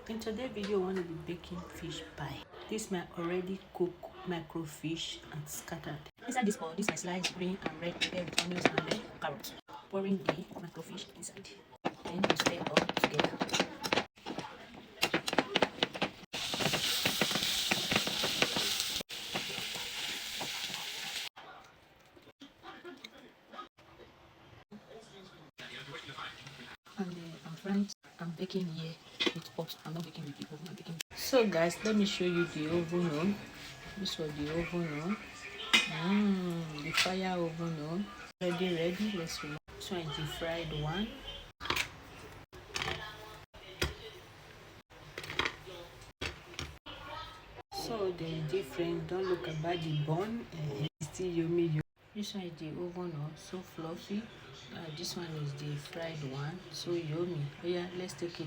In today's video, I want to be baking fish pie. This my already cooked microfish and scattered. Inside this bowl, this my sliced green and red pepper with onions and then carrots. Pouring the microfish inside. Then you stir all together. And I'm baking here with pot. I'm not baking with the oven. I'm baking. So guys, let me show you the oven on. This was the oven on. The fire oven on. Ready. Let's remove. This one is the fried one. So they're different. Don't look about the bun. It's still yummy. This one is the oven on, so fluffy. This one is the fried one, so yummy. Oh yeah, let's take it.